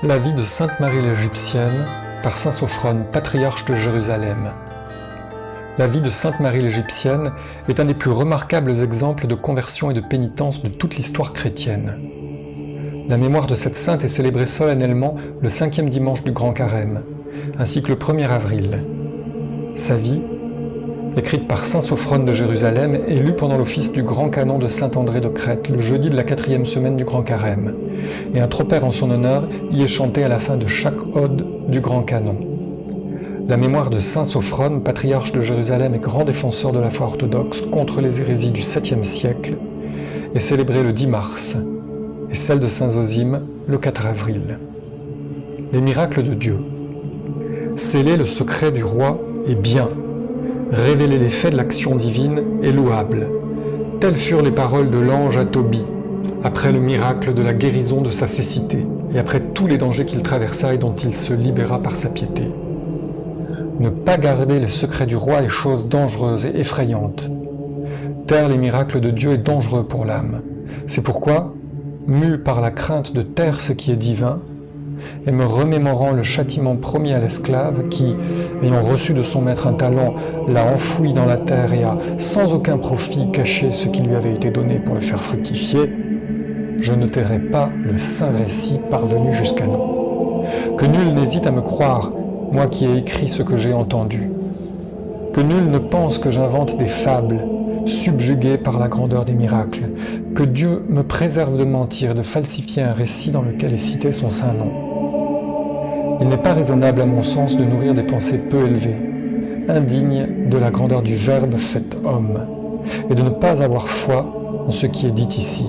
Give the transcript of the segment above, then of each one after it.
La vie de Sainte Marie l'Égyptienne par saint Sophrone, patriarche de Jérusalem. La vie de Sainte Marie l'Égyptienne est un des plus remarquables exemples de conversion et de pénitence de toute l'histoire chrétienne. La mémoire de cette sainte est célébrée solennellement le 5e dimanche du Grand Carême, ainsi que le 1er avril. Sa vie, écrite par saint Sophrone de Jérusalem, est lue pendant l'office du Grand Canon de Saint-André de Crète, le jeudi de la 4e semaine du Grand Carême, et un tropère en son honneur y est chanté à la fin de chaque ode du Grand Canon. La mémoire de saint Sophrone, patriarche de Jérusalem et grand défenseur de la foi orthodoxe contre les hérésies du 7e siècle, est célébrée le 10 mars, et celle de saint Zosime le 4 avril. Les miracles de Dieu. Sceller le secret du roi est bien. Révéler les faits de l'action divine est louable. Telles furent les paroles de l'ange à Tobie, après le miracle de la guérison de sa cécité, et après tous les dangers qu'il traversa et dont il se libéra par sa piété. Ne pas garder le secret du roi est chose dangereuse et effrayante. Taire les miracles de Dieu est dangereux pour l'âme. C'est pourquoi, mu par la crainte de taire ce qui est divin, et me remémorant le châtiment promis à l'esclave qui, ayant reçu de son maître un talent, l'a enfoui dans la terre et a, sans aucun profit, caché ce qui lui avait été donné pour le faire fructifier, je ne tairai pas le saint récit parvenu jusqu'à nous. Que nul n'hésite à me croire, moi qui ai écrit ce que j'ai entendu. Que nul ne pense que j'invente des fables, subjugué par la grandeur des miracles, que Dieu me préserve de mentir et de falsifier un récit dans lequel est cité son saint nom. Il n'est pas raisonnable à mon sens de nourrir des pensées peu élevées, indignes de la grandeur du Verbe fait homme, et de ne pas avoir foi en ce qui est dit ici.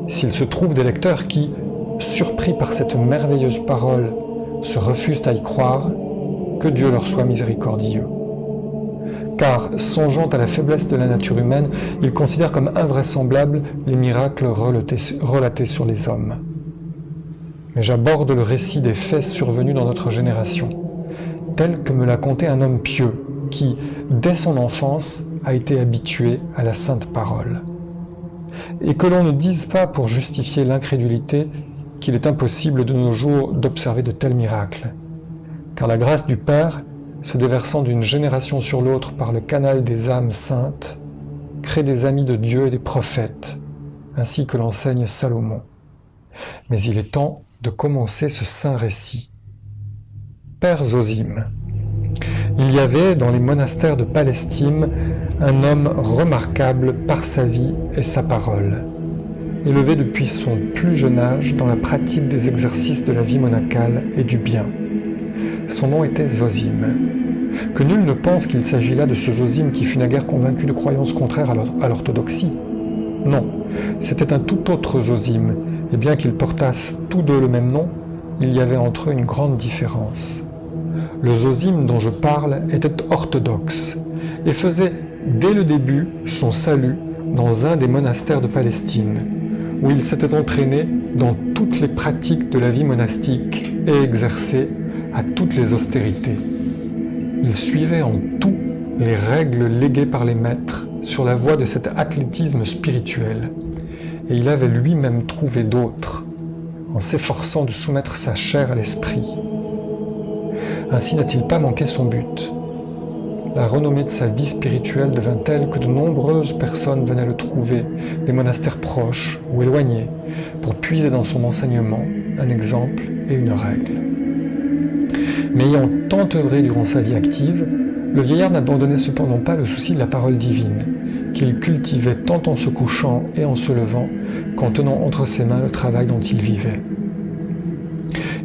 S'il se trouve des lecteurs qui, surpris par cette merveilleuse parole, se refusent à y croire, que Dieu leur soit miséricordieux. Car, songeant à la faiblesse de la nature humaine, ils considèrent comme invraisemblables les miracles relatés sur les hommes. Mais j'aborde le récit des faits survenus dans notre génération, tel que me l'a conté un homme pieux, qui, dès son enfance, a été habitué à la sainte parole. Et que l'on ne dise pas pour justifier l'incrédulité qu'il est impossible de nos jours d'observer de tels miracles, car la grâce du Père, se déversant d'une génération sur l'autre par le canal des âmes saintes, crée des amis de Dieu et des prophètes, ainsi que l'enseigne Salomon. Mais il est temps de commencer ce saint récit. Père Zosime. Il y avait dans les monastères de Palestine un homme remarquable par sa vie et sa parole, élevé depuis son plus jeune âge dans la pratique des exercices de la vie monacale et du bien. Son nom était Zosime. Que nul ne pense qu'il s'agit là de ce Zosime qui fut naguère convaincu de croyances contraires à l'orthodoxie. Non, c'était un tout autre Zosime, et bien qu'ils portassent tous deux le même nom, il y avait entre eux une grande différence. Le Zosime dont je parle était orthodoxe, et faisait dès le début son salut dans un des monastères de Palestine, où il s'était entraîné dans toutes les pratiques de la vie monastique et exercé à toutes les austérités. Il suivait en tout les règles léguées par les maîtres sur la voie de cet athlétisme spirituel, et il avait lui-même trouvé d'autres, en s'efforçant de soumettre sa chair à l'esprit. Ainsi n'a-t-il pas manqué son but. La renommée de sa vie spirituelle devint telle que de nombreuses personnes venaient le trouver, des monastères proches ou éloignés, pour puiser dans son enseignement un exemple et une règle. Mais ayant tant œuvré durant sa vie active, le vieillard n'abandonnait cependant pas le souci de la parole divine, qu'il cultivait tant en se couchant et en se levant qu'en tenant entre ses mains le travail dont il vivait.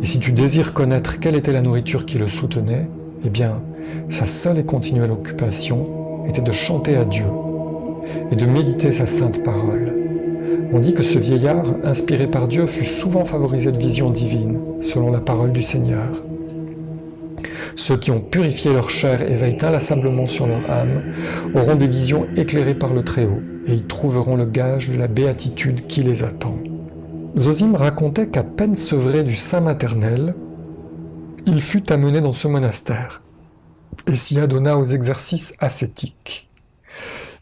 Et si tu désires connaître quelle était la nourriture qui le soutenait, eh bien, sa seule et continuelle occupation était de chanter à Dieu et de méditer sa sainte parole. On dit que ce vieillard, inspiré par Dieu, fut souvent favorisé de visions divines, selon la parole du Seigneur. Ceux qui ont purifié leur chair et veillent inlassablement sur leur âme auront des visions éclairées par le Très-Haut et y trouveront le gage de la béatitude qui les attend. Zosime racontait qu'à peine sevré du sein maternel, il fut amené dans ce monastère et s'y adonna aux exercices ascétiques.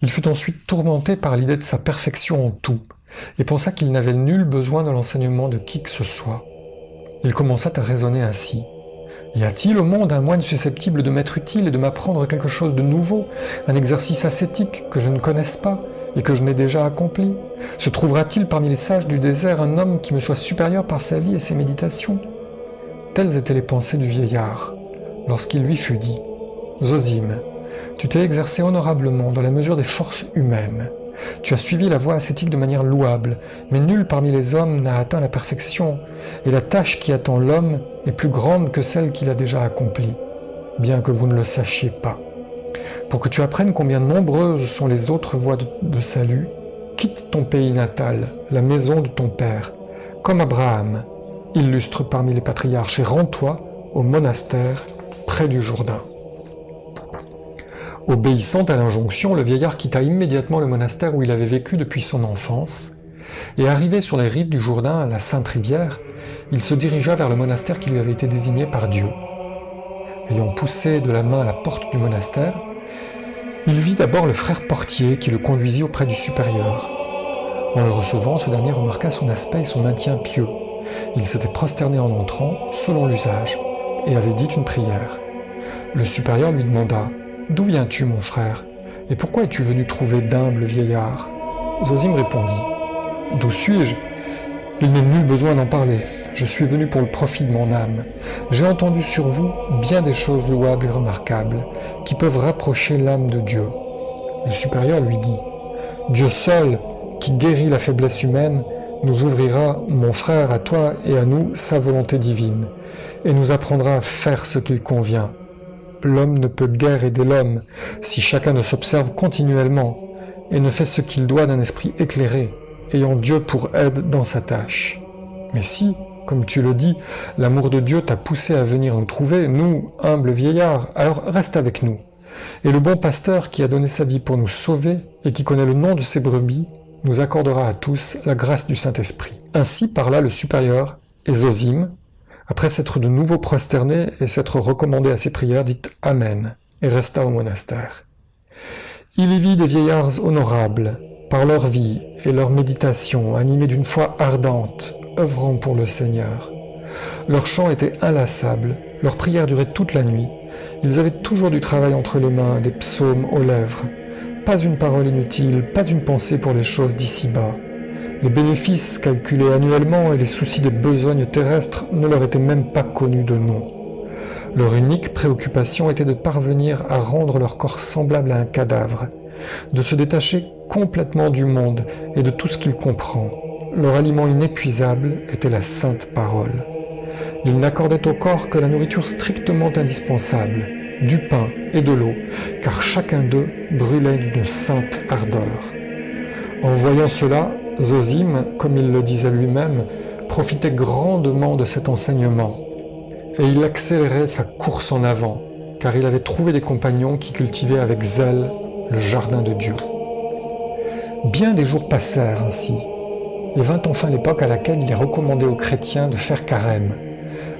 Il fut ensuite tourmenté par l'idée de sa perfection en tout et pensa qu'il n'avait nul besoin de l'enseignement de qui que ce soit. Il commença à raisonner ainsi. Y a-t-il au monde un moine susceptible de m'être utile et de m'apprendre quelque chose de nouveau, un exercice ascétique que je ne connaisse pas et que je n'ai déjà accompli? Se trouvera-t-il parmi les sages du désert un homme qui me soit supérieur par sa vie et ses méditations? Telles étaient les pensées du vieillard, lorsqu'il lui fut dit « Zosime, tu t'es exercé honorablement dans la mesure des forces humaines. Tu as suivi la voie ascétique de manière louable, mais nul parmi les hommes n'a atteint la perfection, et la tâche qui attend l'homme est plus grande que celle qu'il a déjà accomplie, bien que vous ne le sachiez pas. Pour que tu apprennes combien nombreuses sont les autres voies de salut, quitte ton pays natal, la maison de ton père, comme Abraham, illustre parmi les patriarches, et rends-toi au monastère près du Jourdain. » Obéissant à l'injonction, le vieillard quitta immédiatement le monastère où il avait vécu depuis son enfance, et arrivé sur les rives du Jourdain, à la Sainte Rivière, il se dirigea vers le monastère qui lui avait été désigné par Dieu. Ayant poussé de la main la porte du monastère, il vit d'abord le frère portier qui le conduisit auprès du supérieur. En le recevant, ce dernier remarqua son aspect et son maintien pieux. Il s'était prosterné en entrant, selon l'usage, et avait dit une prière. Le supérieur lui demanda « D'où viens-tu, mon frère, et pourquoi es-tu venu trouver d'humble vieillard ?» Zosime répondit « D'où suis-je ? Il n'est nul besoin d'en parler. Je suis venu pour le profit de mon âme. J'ai entendu sur vous bien des choses louables et remarquables, qui peuvent rapprocher l'âme de Dieu. » Le supérieur lui dit « Dieu seul, qui guérit la faiblesse humaine, nous ouvrira, mon frère, à toi et à nous, sa volonté divine, et nous apprendra à faire ce qu'il convient. L'homme ne peut guère aider l'homme si chacun ne s'observe continuellement et ne fait ce qu'il doit d'un esprit éclairé, ayant Dieu pour aide dans sa tâche. Mais si, comme tu le dis, l'amour de Dieu t'a poussé à venir nous trouver, nous, humbles vieillards, alors reste avec nous. Et le bon pasteur qui a donné sa vie pour nous sauver et qui connaît le nom de ses brebis, nous accordera à tous la grâce du Saint-Esprit. » Ainsi parla le supérieur, et Zosime, après s'être de nouveau prosterné et s'être recommandé à ses prières, dit « Amen » et resta au monastère. Il y vit des vieillards honorables, par leur vie et leur méditation, animés d'une foi ardente, œuvrant pour le Seigneur. Leur chant était inlassable, leurs prières duraient toute la nuit, ils avaient toujours du travail entre les mains, des psaumes aux lèvres. Pas une parole inutile, pas une pensée pour les choses d'ici-bas. Les bénéfices calculés annuellement et les soucis des besognes terrestres ne leur étaient même pas connus de nom. Leur unique préoccupation était de parvenir à rendre leur corps semblable à un cadavre, de se détacher complètement du monde et de tout ce qu'il comprend. Leur aliment inépuisable était la sainte parole. Ils n'accordaient au corps que la nourriture strictement indispensable, du pain et de l'eau, car chacun d'eux brûlait d'une sainte ardeur. En voyant cela, Zosime, comme il le disait lui-même, profitait grandement de cet enseignement, et il accélérait sa course en avant, car il avait trouvé des compagnons qui cultivaient avec zèle le jardin de Dieu. Bien des jours passèrent ainsi, et vint enfin l'époque à laquelle il est recommandé aux chrétiens de faire carême,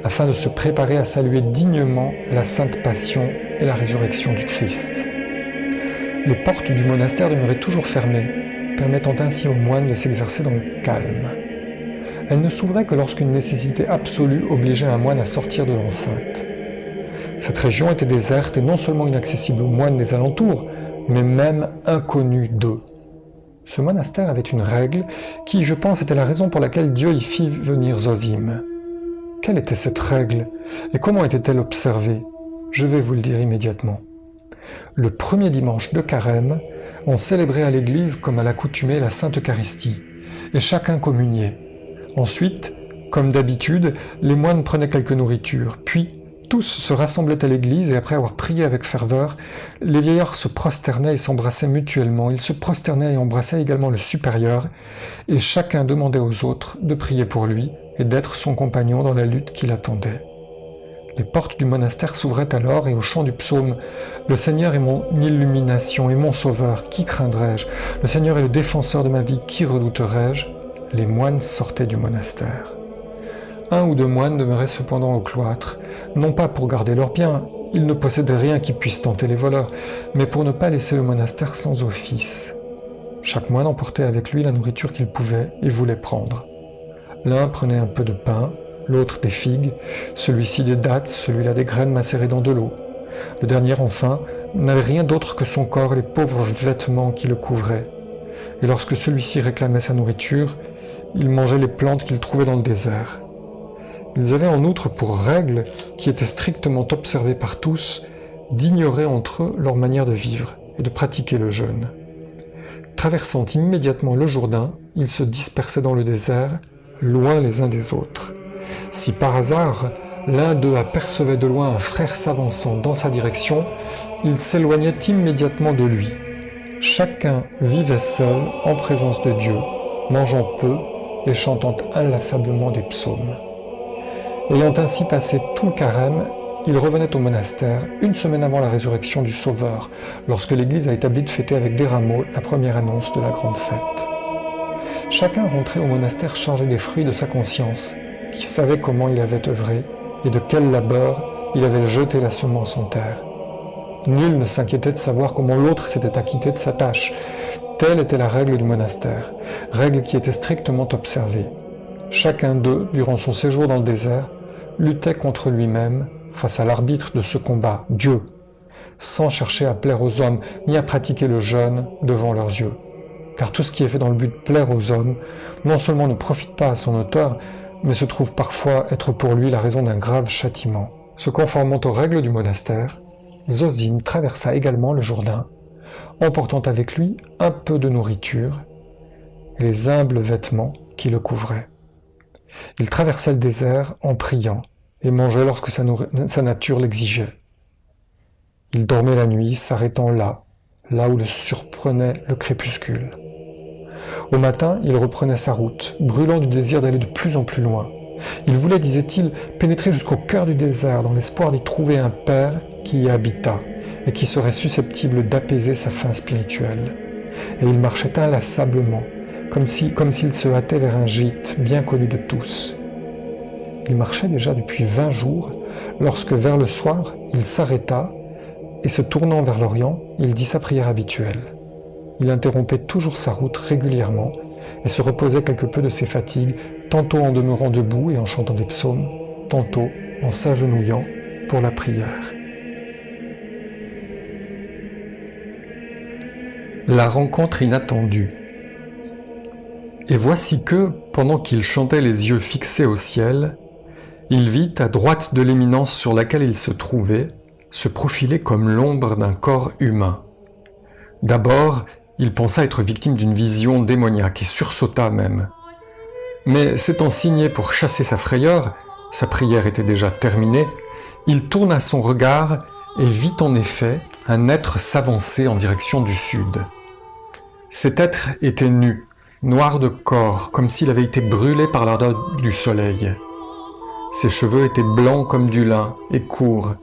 afin de se préparer à saluer dignement la sainte passion et la résurrection du Christ. Les portes du monastère demeuraient toujours fermées, permettant ainsi aux moines de s'exercer dans le calme. Elles ne s'ouvraient que lorsqu'une nécessité absolue obligeait un moine à sortir de l'enceinte. Cette région était déserte et non seulement inaccessible aux moines des alentours, mais même inconnue d'eux. Ce monastère avait une règle qui, je pense, était la raison pour laquelle Dieu y fit venir Zosime. Quelle était cette règle et comment était-elle observée? Je vais vous le dire immédiatement. Le premier dimanche de carême, on célébrait à l'église comme à l'accoutumée la Sainte Eucharistie, et chacun communiait. Ensuite, comme d'habitude, les moines prenaient quelque nourriture, puis tous se rassemblaient à l'église et après avoir prié avec ferveur, les vieillards se prosternaient et s'embrassaient mutuellement. Ils se prosternaient et embrassaient également le supérieur, et chacun demandait aux autres de prier pour lui et d'être son compagnon dans la lutte qui l'attendait. Les portes du monastère s'ouvraient alors et au chant du psaume « Le Seigneur est mon illumination et mon sauveur, qui craindrai-je? Le Seigneur est le défenseur de ma vie, qui redouterai-je ?» Les moines sortaient du monastère. Un ou deux moines demeuraient cependant au cloître, non pas pour garder leurs biens, ils ne possédaient rien qui puisse tenter les voleurs, mais pour ne pas laisser le monastère sans office. Chaque moine emportait avec lui la nourriture qu'il pouvait et voulait prendre. L'un prenait un peu de pain, l'autre des figues, celui-ci des dattes, celui-là des graines macérées dans de l'eau. Le dernier, enfin, n'avait rien d'autre que son corps et les pauvres vêtements qui le couvraient. Et lorsque celui-ci réclamait sa nourriture, il mangeait les plantes qu'il trouvait dans le désert. Ils avaient en outre pour règle, qui était strictement observée par tous, d'ignorer entre eux leur manière de vivre et de pratiquer le jeûne. Traversant immédiatement le Jourdain, ils se dispersaient dans le désert, loin les uns des autres. Si par hasard, l'un d'eux apercevait de loin un frère s'avançant dans sa direction, il s'éloignait immédiatement de lui. Chacun vivait seul en présence de Dieu, mangeant peu et chantant inlassablement des psaumes. Ayant ainsi passé tout le carême, il revenait au monastère une semaine avant la résurrection du Sauveur, lorsque l'Église a établi de fêter avec des rameaux la première annonce de la grande fête. Chacun rentrait au monastère chargé des fruits de sa conscience, qui savait comment il avait œuvré et de quel labeur il avait jeté la semence en terre. Nul ne s'inquiétait de savoir comment l'autre s'était acquitté de sa tâche. Telle était la règle du monastère, règle qui était strictement observée. Chacun d'eux, durant son séjour dans le désert, luttait contre lui-même face à l'arbitre de ce combat, Dieu, sans chercher à plaire aux hommes ni à pratiquer le jeûne devant leurs yeux. Car tout ce qui est fait dans le but de plaire aux hommes, non seulement ne profite pas à son auteur, mais se trouve parfois être pour lui la raison d'un grave châtiment. Se conformant aux règles du monastère, Zosime traversa également le Jourdain, emportant avec lui un peu de nourriture et les humbles vêtements qui le couvraient. Il traversait le désert en priant et mangeait lorsque sa nature l'exigeait. Il dormait la nuit, s'arrêtant là où le surprenait le crépuscule. Au matin, il reprenait sa route, brûlant du désir d'aller de plus en plus loin. Il voulait, disait-il, pénétrer jusqu'au cœur du désert dans l'espoir d'y trouver un père qui y habitât et qui serait susceptible d'apaiser sa faim spirituelle. Et il marchait inlassablement, comme s'il se hâtait vers un gîte bien connu de tous. Il marchait déjà depuis 20 jours, lorsque vers le soir, il s'arrêta, et se tournant vers l'Orient, il dit sa prière habituelle. Il interrompait toujours sa route régulièrement, et se reposait quelque peu de ses fatigues, tantôt en demeurant debout et en chantant des psaumes, tantôt en s'agenouillant pour la prière. La rencontre inattendue. Et voici que, pendant qu'il chantait les yeux fixés au ciel, il vit, à droite de l'éminence sur laquelle il se trouvait, se profiler comme l'ombre d'un corps humain. D'abord, il pensa être victime d'une vision démoniaque et sursauta même. Mais s'étant signé pour chasser sa frayeur, sa prière était déjà terminée, il tourna son regard et vit en effet un être s'avancer en direction du sud. Cet être était nu, noir de corps, comme s'il avait été brûlé par l'ardeur du soleil. Ses cheveux étaient blancs comme du lin et courts,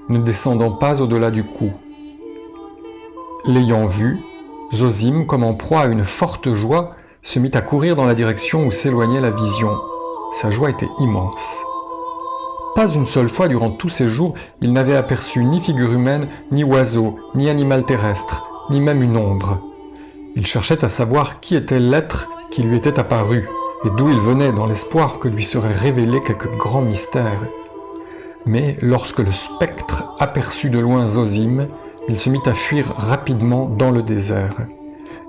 ne descendant pas au-delà du cou. L'ayant vu, Zosime, comme en proie à une forte joie, se mit à courir dans la direction où s'éloignait la vision. Sa joie était immense. Pas une seule fois durant tous ces jours, il n'avait aperçu ni figure humaine, ni oiseau, ni animal terrestre, ni même une ombre. Il cherchait à savoir qui était l'être qui lui était apparu, et d'où il venait dans l'espoir que lui serait révélé quelque grand mystère. Mais lorsque le spectre aperçut de loin Zosime, il se mit à fuir rapidement dans le désert.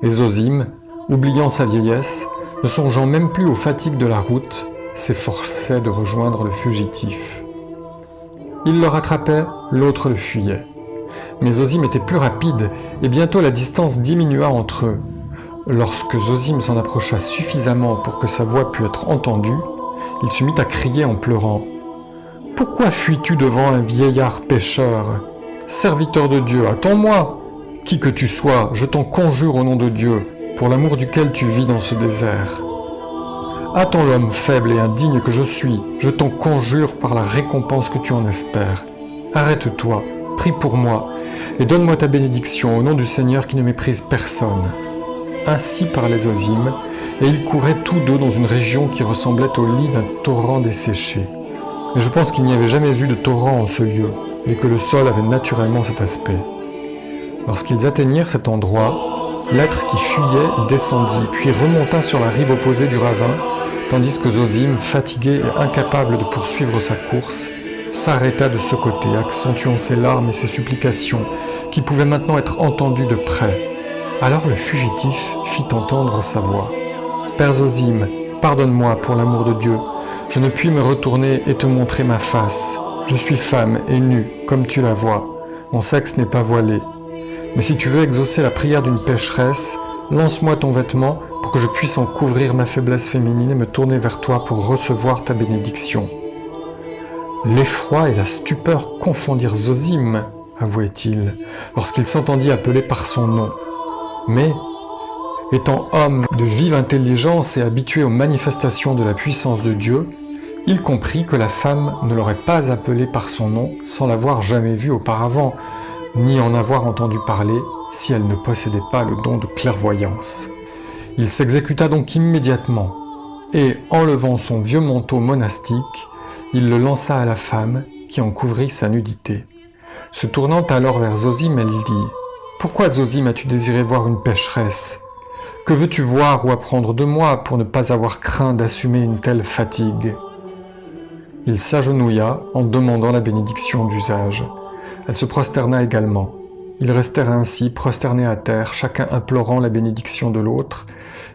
Et Zosime, oubliant sa vieillesse, ne songeant même plus aux fatigues de la route, s'efforçait de rejoindre le fugitif. Il le rattrapait, l'autre le fuyait. Mais Zosime était plus rapide, et bientôt la distance diminua entre eux. Lorsque Zosime s'en approcha suffisamment pour que sa voix pût être entendue, il se mit à crier en pleurant. « Pourquoi fuis-tu devant un vieillard pécheur ? Serviteur de Dieu, attends-moi ! Qui que tu sois, je t'en conjure au nom de Dieu, pour l'amour duquel tu vis dans ce désert. Attends l'homme faible et indigne que je suis, je t'en conjure par la récompense que tu en espères. Arrête-toi, prie pour moi, et donne-moi ta bénédiction au nom du Seigneur qui ne méprise personne. » Ainsi parlait Zosime, et ils couraient tous deux dans une région qui ressemblait au lit d'un torrent desséché. Mais je pense qu'il n'y avait jamais eu de torrent en ce lieu, et que le sol avait naturellement cet aspect. Lorsqu'ils atteignirent cet endroit, l'être qui fuyait y descendit, puis remonta sur la rive opposée du ravin, tandis que Zosime, fatigué et incapable de poursuivre sa course, s'arrêta de ce côté, accentuant ses larmes et ses supplications, qui pouvaient maintenant être entendues de près. Alors le fugitif fit entendre sa voix. « Père Zosime, pardonne-moi pour l'amour de Dieu. Je ne puis me retourner et te montrer ma face. Je suis femme et nue, comme tu la vois. Mon sexe n'est pas voilé. Mais si tu veux exaucer la prière d'une pécheresse, lance-moi ton vêtement pour que je puisse en couvrir ma faiblesse féminine et me tourner vers toi pour recevoir ta bénédiction. » L'effroi et la stupeur confondirent Zosime, avouait-il, lorsqu'il s'entendit appeler par son nom. Mais, étant homme de vive intelligence et habitué aux manifestations de la puissance de Dieu, il comprit que la femme ne l'aurait pas appelé par son nom sans l'avoir jamais vu auparavant, ni en avoir entendu parler si elle ne possédait pas le don de clairvoyance. Il s'exécuta donc immédiatement, et, enlevant son vieux manteau monastique, il le lança à la femme, qui en couvrit sa nudité. Se tournant alors vers Zosime, elle dit « Pourquoi, Zosime, as-tu désiré voir une pécheresse ? Que veux-tu voir ou apprendre de moi pour ne pas avoir craint d'assumer une telle fatigue ?» Il s'agenouilla en demandant la bénédiction d'usage. Elle se prosterna également. Ils restèrent ainsi prosternés à terre, chacun implorant la bénédiction de l'autre,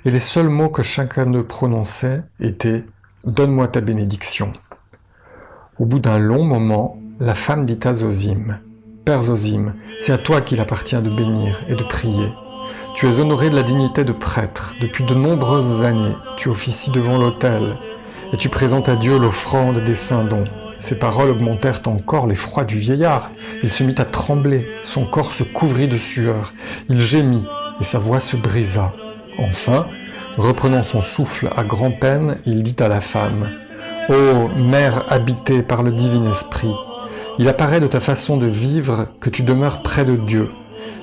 et les seuls mots que chacun d'eux prononçait étaient « Donne-moi ta bénédiction ». Au bout d'un long moment, la femme dit à Zosime « Père Zosime, c'est à toi qu'il appartient de bénir et de prier. Tu es honoré de la dignité de prêtre. Depuis de nombreuses années, tu officies devant l'autel et tu présentes à Dieu l'offrande des saints dons. » Ces paroles augmentèrent encore l'effroi du vieillard. Il se mit à trembler, son corps se couvrit de sueur. Il gémit et sa voix se brisa. Enfin, reprenant son souffle à grand-peine, il dit à la femme « Ô mère habitée par le divin esprit, il apparaît de ta façon de vivre que tu demeures près de Dieu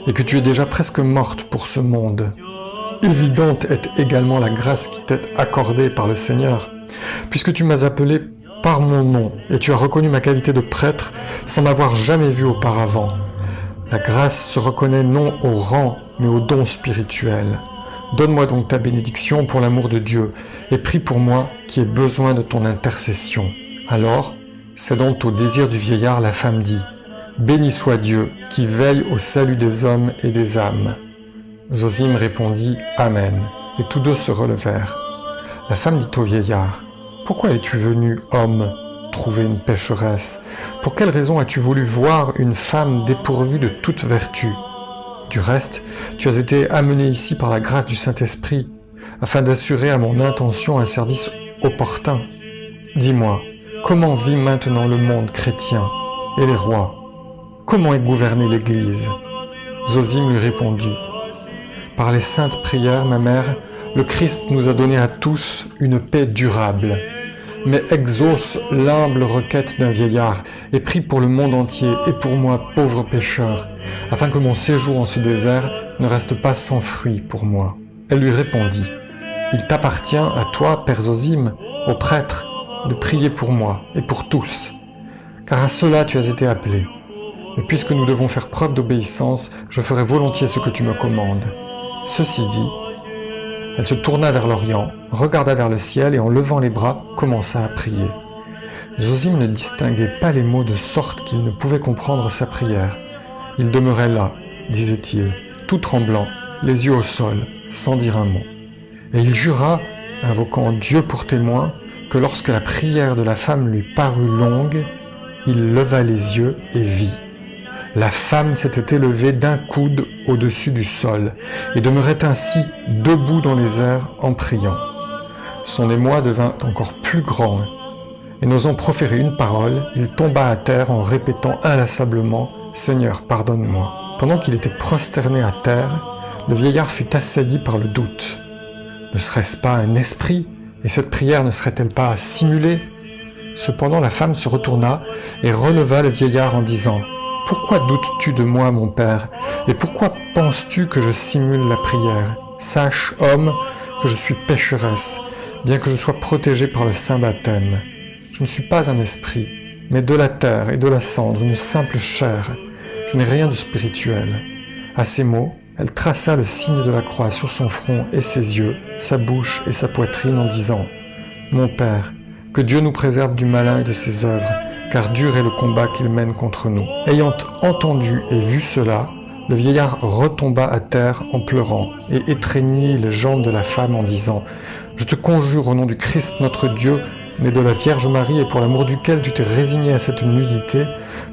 et que tu es déjà presque morte pour ce monde. Évidente est également la grâce qui t'est accordée par le Seigneur, puisque tu m'as appelé par mon nom et tu as reconnu ma qualité de prêtre sans m'avoir jamais vu auparavant. La grâce se reconnaît non au rang mais au don spirituel. Donne-moi donc ta bénédiction pour l'amour de Dieu, et prie pour moi qui ai besoin de ton intercession. » Alors, cédant au désir du vieillard, la femme dit « Béni soit Dieu, qui veille au salut des hommes et des âmes. » Zosime répondit « Amen », et tous deux se relevèrent. La femme dit au vieillard « Pourquoi es-tu venu, homme, trouver une pécheresse? Pour quelle raison as-tu voulu voir une femme dépourvue de toute vertu? Du reste, tu as été amené ici par la grâce du Saint-Esprit, afin d'assurer à mon intention un service opportun. Dis-moi, comment vit maintenant le monde chrétien et les rois? Comment est gouvernée l'Église ?» Zosime lui répondit « Par les saintes prières, ma mère, le Christ nous a donné à tous une paix durable. Mais exauce l'humble requête d'un vieillard et prie pour le monde entier et pour moi, pauvre pécheur, afin que mon séjour en ce désert ne reste pas sans fruit pour moi. » Elle lui répondit « Il t'appartient à toi, Père Zosime, au prêtre, de prier pour moi et pour tous, car à cela tu as été appelé. Mais puisque nous devons faire preuve d'obéissance, je ferai volontiers ce que tu me commandes. » Ceci dit, elle se tourna vers l'Orient, regarda vers le ciel et en levant les bras, commença à prier. Zosime ne distinguait pas les mots de sorte qu'il ne pouvait comprendre sa prière. Il demeurait là, disait-il, tout tremblant, les yeux au sol, sans dire un mot. Et il jura, invoquant Dieu pour témoin, que lorsque la prière de la femme lui parut longue, il leva les yeux et vit. La femme s'était élevée d'un coude au-dessus du sol et demeurait ainsi debout dans les airs en priant. Son émoi devint encore plus grand et n'osant proférer une parole, il tomba à terre en répétant inlassablement « Seigneur, pardonne-moi ». Pendant qu'il était prosterné à terre, le vieillard fut assailli par le doute. Ne serait-ce pas un esprit, et cette prière ne serait-elle pas simulée? Cependant la femme se retourna et releva le vieillard en disant « Pourquoi doutes-tu de moi, mon père, et pourquoi penses-tu que je simule la prière? Sache, homme, que je suis pécheresse, bien que je sois protégée par le saint baptême. Je ne suis pas un esprit, mais de la terre et de la cendre, une simple chair. Je n'ai rien de spirituel. » À ces mots, elle traça le signe de la croix sur son front et ses yeux, sa bouche et sa poitrine en disant « Mon Père, que Dieu nous préserve du malin et de ses œuvres, car dur est le combat qu'il mène contre nous. » Ayant entendu et vu cela, le vieillard retomba à terre en pleurant et étreignit les jambes de la femme en disant « Je te conjure au nom du Christ notre Dieu, né de la Vierge Marie et pour l'amour duquel tu t'es résigné à cette nudité,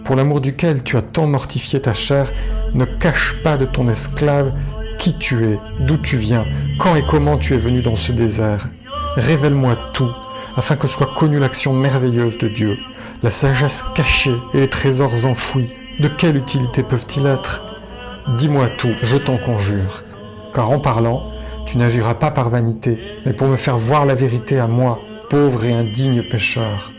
pour l'amour duquel tu as tant mortifié ta chair, ne cache pas de ton esclave qui tu es, d'où tu viens, quand et comment tu es venu dans ce désert. Révèle-moi tout, afin que soit connue l'action merveilleuse de Dieu, la sagesse cachée et les trésors enfouis. De quelle utilité peuvent-ils être ? Dis-moi tout, je t'en conjure, car en parlant, tu n'agiras pas par vanité, mais pour me faire voir la vérité à moi, pauvre et indigne pécheur.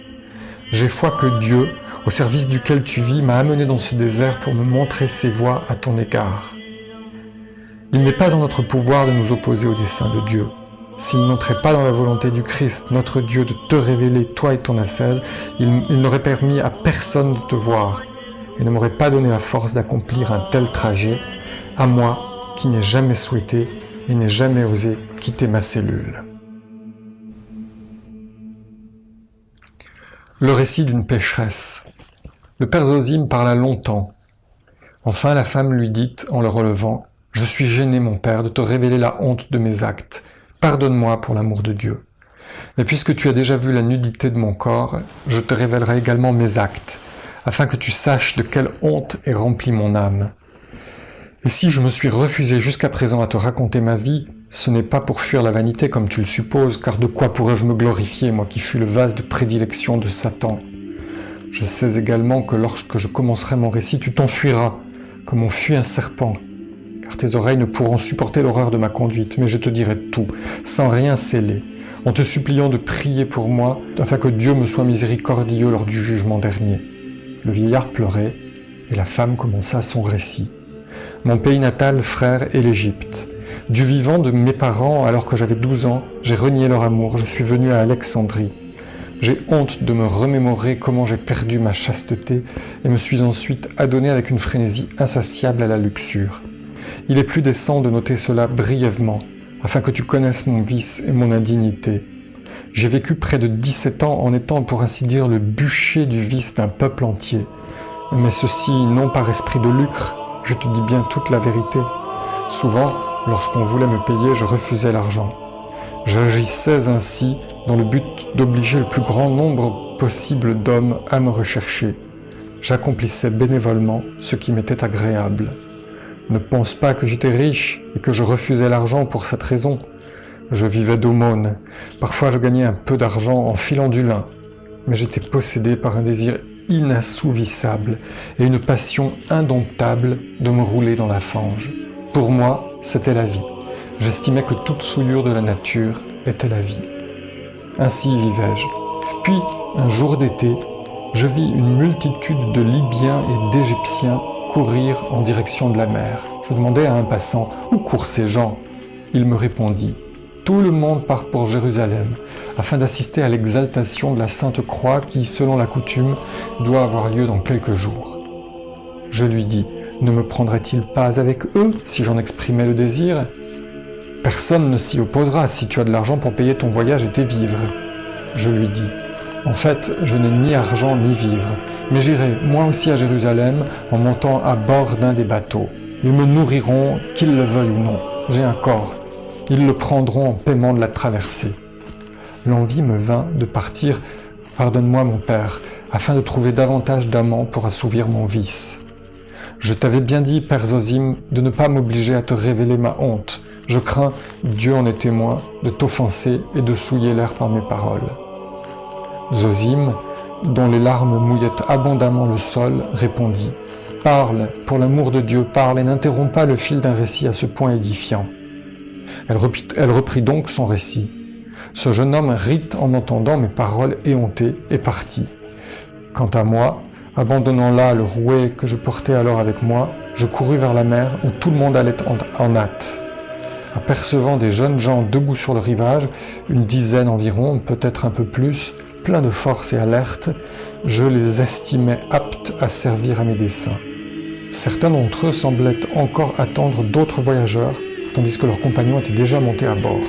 J'ai foi que Dieu, au service duquel tu vis, m'a amené dans ce désert pour me montrer ses voies à ton égard. Il n'est pas en notre pouvoir de nous opposer au dessein de Dieu. S'il n'entrait pas dans la volonté du Christ, notre Dieu, de te révéler, toi et ton ascèse, il n'aurait permis à personne de te voir, et ne m'aurait pas donné la force d'accomplir un tel trajet, à moi qui n'ai jamais souhaité et n'ai jamais osé quitter ma cellule. Le récit d'une pécheresse. Le père Zosime parla longtemps. Enfin la femme lui dit, en le relevant, « Je suis gêné, mon père, de te révéler la honte de mes actes. Pardonne-moi pour l'amour de Dieu. Mais puisque tu as déjà vu la nudité de mon corps, je te révélerai également mes actes, afin que tu saches de quelle honte est remplie mon âme. Et si je me suis refusé jusqu'à présent à te raconter ma vie, ce n'est pas pour fuir la vanité comme tu le supposes, car de quoi pourrais-je me glorifier, moi qui fus le vase de prédilection de Satan? Je sais également que lorsque je commencerai mon récit, tu t'enfuiras, comme on fuit un serpent, car tes oreilles ne pourront supporter l'horreur de ma conduite, mais je te dirai tout, sans rien sceller, en te suppliant de prier pour moi, afin que Dieu me soit miséricordieux lors du jugement dernier. » Le vieillard pleurait, et la femme commença son récit. « Mon pays natal, frère, est l'Égypte. Du vivant de mes parents, alors que j'avais 12 ans, j'ai renié leur amour, je suis venu à Alexandrie. J'ai honte de me remémorer comment j'ai perdu ma chasteté et me suis ensuite adonné avec une frénésie insatiable à la luxure. Il est plus décent de noter cela brièvement, afin que tu connaisses mon vice et mon indignité. J'ai vécu près de 17 ans en étant pour ainsi dire le bûcher du vice d'un peuple entier. Mais ceci non par esprit de lucre, je te dis bien toute la vérité. Souvent, lorsqu'on voulait me payer, je refusais l'argent. J'agissais ainsi dans le but d'obliger le plus grand nombre possible d'hommes à me rechercher. J'accomplissais bénévolement ce qui m'était agréable. Ne pense pas que j'étais riche et que je refusais l'argent pour cette raison. Je vivais d'aumônes. Parfois je gagnais un peu d'argent en filant du lin. Mais j'étais possédé par un désir inassouvissable et une passion indomptable de me rouler dans la fange. Pour moi, c'était la vie. J'estimais que toute souillure de la nature était la vie. Ainsi vivais-je. Puis, un jour d'été, je vis une multitude de Libyens et d'Égyptiens courir en direction de la mer. Je demandai à un passant « Où courent ces gens ?» Il me répondit « Tout le monde part pour Jérusalem, afin d'assister à l'exaltation de la Sainte Croix qui, selon la coutume, doit avoir lieu dans quelques jours. » Je lui dis « Ne me prendrait-il pas avec eux si j'en exprimais le désir ? Personne ne s'y opposera si tu as de l'argent pour payer ton voyage et tes vivres. » Je lui dis « En fait, je n'ai ni argent ni vivres, mais j'irai moi aussi à Jérusalem en montant à bord d'un des bateaux. Ils me nourriront, qu'ils le veuillent ou non. J'ai un corps. Ils le prendront en paiement de la traversée. » L'envie me vint de partir, pardonne-moi mon père, afin de trouver davantage d'amants pour assouvir mon vice. Je t'avais bien dit, père Zosime, de ne pas m'obliger à te révéler ma honte. Je crains, Dieu en est témoin, de t'offenser et de souiller l'air par mes paroles. Zosime, dont les larmes mouillaient abondamment le sol, répondit « Parle, pour l'amour de Dieu, parle et n'interromps pas le fil d'un récit à ce point édifiant. » Elle reprit donc son récit. Ce jeune homme rit en entendant mes paroles éhontées et partit. Quant à moi, abandonnant là le rouet que je portais alors avec moi, je courus vers la mer où tout le monde allait en hâte. Apercevant des jeunes gens debout sur le rivage, une dizaine environ, peut-être un peu plus, pleins de force et alerte, je les estimais aptes à servir à mes desseins. Certains d'entre eux semblaient encore attendre d'autres voyageurs, tandis que leurs compagnons étaient déjà montés à bord.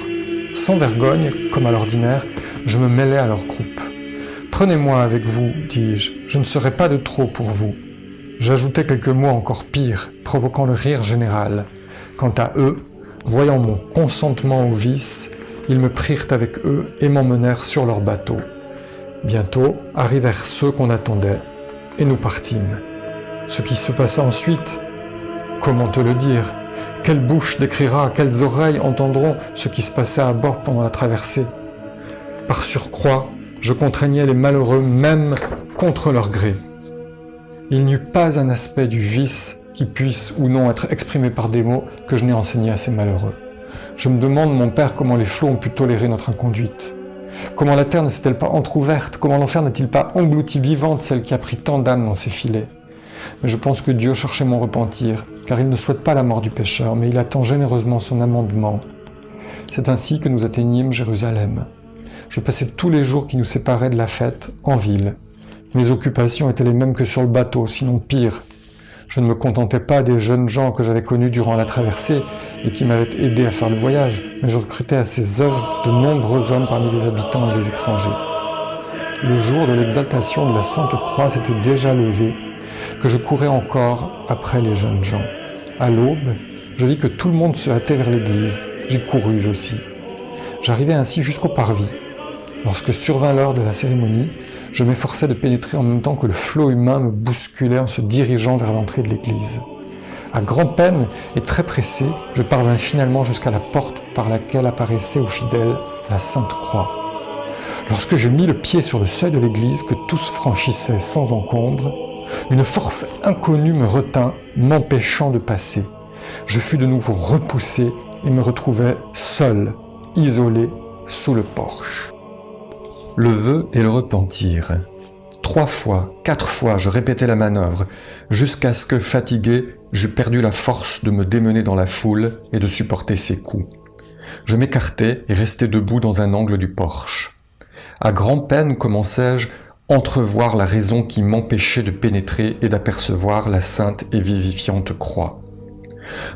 Sans vergogne, comme à l'ordinaire, Je me mêlais à leur groupe. « Prenez-moi avec vous, dis-je, je ne serai pas de trop pour vous. » J'ajoutais quelques mots encore pires, provoquant le rire général. Quant à eux, voyant mon consentement au vice, ils me prirent avec eux et m'emmenèrent sur leur bateau. Bientôt arrivèrent ceux qu'on attendait, et nous partîmes. Ce qui se passa ensuite, comment te le dire? Quelle bouche décrira, quelles oreilles entendront ce qui se passait à bord pendant la traversée? Par surcroît, je contraignais les malheureux même contre leur gré. Il n'y eut pas un aspect du vice qui puisse ou non être exprimé par des mots que je n'ai enseigné à ces malheureux. Je me demande, mon père, comment les flots ont pu tolérer notre inconduite. Comment la terre ne s'est-elle pas entr'ouverte? Comment l'enfer n'a-t-il pas englouti vivante celle qui a pris tant d'âmes dans ses filets? Mais je pense que Dieu cherchait mon repentir, car il ne souhaite pas la mort du pécheur, mais il attend généreusement son amendement. C'est ainsi que nous atteignîmes Jérusalem. Je passais tous les jours qui nous séparaient de la fête en ville. Mes occupations étaient les mêmes que sur le bateau, sinon pire. Je ne me contentais pas des jeunes gens que j'avais connus durant la traversée et qui m'avaient aidé à faire le voyage, mais je recrutais à ces œuvres de nombreux hommes parmi les habitants et les étrangers. Le jour de l'exaltation de la Sainte Croix s'était déjà levé, que je courais encore après les jeunes gens. À l'aube, je vis que tout le monde se hâtait vers l'église. J'y courus aussi. J'arrivai ainsi jusqu'au parvis. Lorsque survint l'heure de la cérémonie, je m'efforçais de pénétrer en même temps que le flot humain me bousculait en se dirigeant vers l'entrée de l'église. À grand-peine et très pressé, je parvins finalement jusqu'à la porte par laquelle apparaissait aux fidèles la Sainte Croix. Lorsque je mis le pied sur le seuil de l'église que tous franchissaient sans encombre, une force inconnue me retint, m'empêchant de passer. Je fus de nouveau repoussé et me retrouvai seul, isolé, sous le porche. Le vœu et le repentir. 3 fois, 4 fois, je répétais la manœuvre, jusqu'à ce que, fatigué, j'eus perdu la force de me démener dans la foule et de supporter ses coups. Je m'écartai et restai debout dans un angle du porche. À grand-peine commençai-je entrevoir la raison qui m'empêchait de pénétrer et d'apercevoir la sainte et vivifiante croix.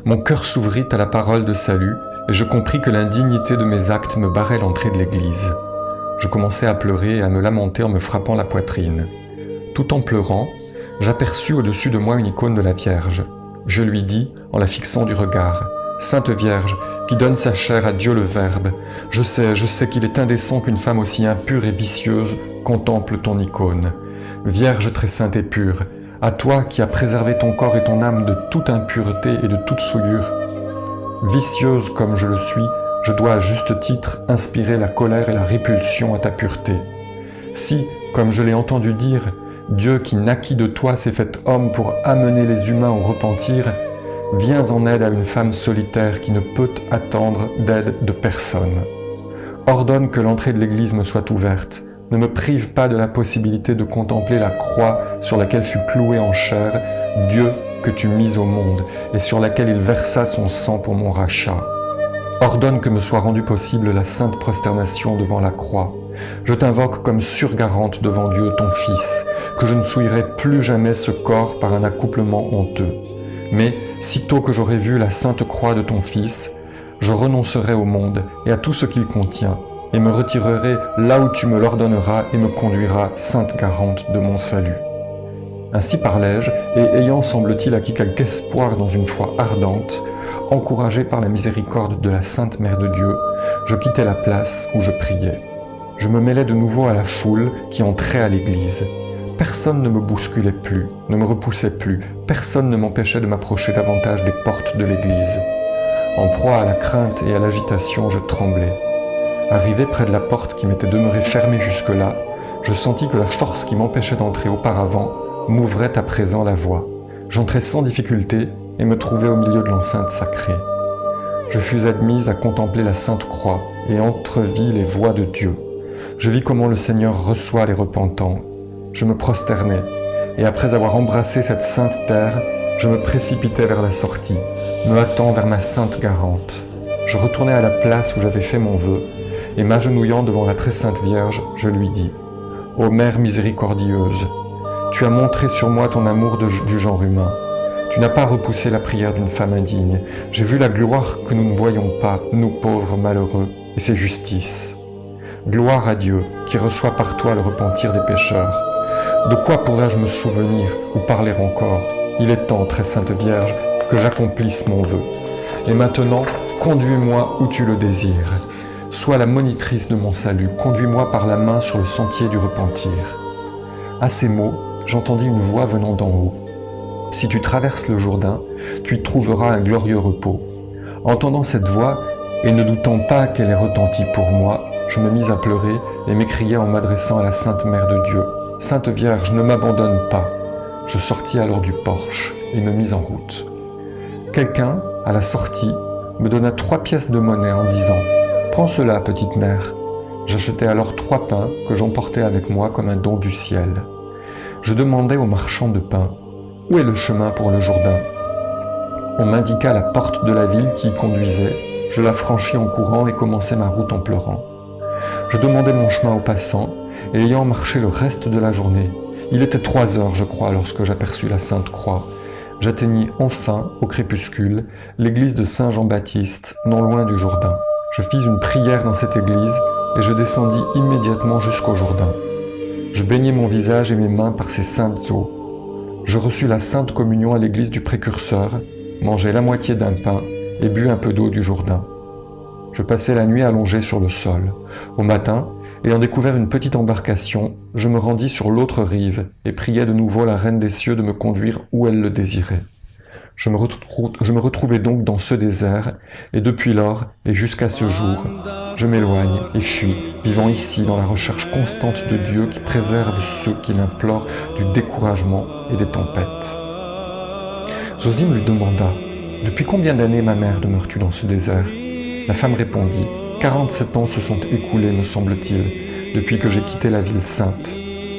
Mon cœur s'ouvrit à la parole de salut, et je compris que l'indignité de mes actes me barrait l'entrée de l'église. Je commençai à pleurer et à me lamenter en me frappant la poitrine. Tout en pleurant, j'aperçus au-dessus de moi une icône de la Vierge. Je lui dis, en la fixant du regard, « Sainte Vierge, qui donne sa chair à Dieu le Verbe, je sais qu'il est indécent qu'une femme aussi impure et vicieuse contemple ton icône. Vierge très sainte et pure, à toi qui as préservé ton corps et ton âme de toute impureté et de toute souillure. Vicieuse comme je le suis, je dois à juste titre inspirer la colère et la répulsion à ta pureté. Si, comme je l'ai entendu dire, Dieu qui naquit de toi s'est fait homme pour amener les humains au repentir, viens en aide à une femme solitaire qui ne peut attendre d'aide de personne. Ordonne que l'entrée de l'église me soit ouverte. Ne me prive pas de la possibilité de contempler la croix sur laquelle fut cloué en chair Dieu que tu mis au monde et sur laquelle il versa son sang pour mon rachat. Ordonne que me soit rendue possible la sainte prosternation devant la croix. Je t'invoque comme surgarante devant Dieu, ton Fils, que je ne souillerai plus jamais ce corps par un accouplement honteux. Mais, sitôt que j'aurai vu la sainte croix de ton Fils, je renoncerai au monde et à tout ce qu'il contient, et me retirerai là où tu me l'ordonneras et me conduiras, sainte garante de mon salut. Ainsi parlais-je, et ayant, semble-t-il, acquis quelque espoir dans une foi ardente, encouragé par la miséricorde de la Sainte Mère de Dieu, je quittai la place où je priais. Je me mêlais de nouveau à la foule qui entrait à l'église. Personne ne me bousculait plus, ne me repoussait plus, personne ne m'empêchait de m'approcher davantage des portes de l'église. En proie à la crainte et à l'agitation, je tremblais. Arrivé près de la porte qui m'était demeurée fermée jusque-là, je sentis que la force qui m'empêchait d'entrer auparavant m'ouvrait à présent la voie. J'entrai sans difficulté et me trouvai au milieu de l'enceinte sacrée. Je fus admise à contempler la Sainte Croix et entrevis les voies de Dieu. Je vis comment le Seigneur reçoit les repentants. Je me prosternai, et après avoir embrassé cette sainte terre, je me précipitai vers la sortie, me hâtant vers ma sainte garante. Je retournai à la place où j'avais fait mon vœu, et m'agenouillant devant la très sainte Vierge, je lui dis « Ô Mère miséricordieuse, tu as montré sur moi ton amour du genre humain. Tu n'as pas repoussé la prière d'une femme indigne. J'ai vu la gloire que nous ne voyons pas, nous pauvres malheureux, et c'est justice. Gloire à Dieu, qui reçoit par toi le repentir des pécheurs. De quoi pourrais-je me souvenir ou parler encore? Il est temps, très sainte Vierge, que j'accomplisse mon vœu. Et maintenant, conduis-moi où tu le désires. Sois la monitrice de mon salut, conduis-moi par la main sur le sentier du repentir. À ces mots, j'entendis une voix venant d'en haut. Si tu traverses le Jourdain, tu y trouveras un glorieux repos. Entendant cette voix, et ne doutant pas qu'elle ait retenti pour moi, je me mis à pleurer et m'écriai en m'adressant à la Sainte Mère de Dieu. « Sainte Vierge, ne m'abandonne pas !» Je sortis alors du porche et me mis en route. Quelqu'un, à la sortie, me donna 3 pièces de monnaie en disant « Prends cela, petite mère !» J'achetai alors 3 pains que j'emportais avec moi comme un don du ciel. Je demandai au marchand de pain « Où est le chemin pour le Jourdain ?» On m'indiqua la porte de la ville qui y conduisait. Je la franchis en courant et commençai ma route en pleurant. Je demandai mon chemin aux passants, et ayant marché le reste de la journée, il était 3 heures, je crois, lorsque j'aperçus la Sainte Croix. J'atteignis enfin, au crépuscule, l'église de Saint-Jean-Baptiste, non loin du Jourdain. Je fis une prière dans cette église, et je descendis immédiatement jusqu'au Jourdain. Je baignai mon visage et mes mains par ces saintes eaux. Je reçus la Sainte Communion à l'église du Précurseur, mangeai la moitié d'un pain et bus un peu d'eau du Jourdain. Je passai la nuit allongé sur le sol. Au matin, ayant découvert une petite embarcation, je me rendis sur l'autre rive et priai de nouveau la Reine des Cieux de me conduire où elle le désirait. Je me retrouvai donc dans ce désert, et depuis lors, et jusqu'à ce jour, je m'éloigne et fuis, vivant ici dans la recherche constante de Dieu qui préserve ceux qui l'implorent du découragement et des tempêtes. Zosime lui demanda « Depuis combien d'années, ma mère, demeures-tu dans ce désert ?» La femme répondit « 47 ans se sont écoulés, me semble-t-il, depuis que j'ai quitté la ville sainte. »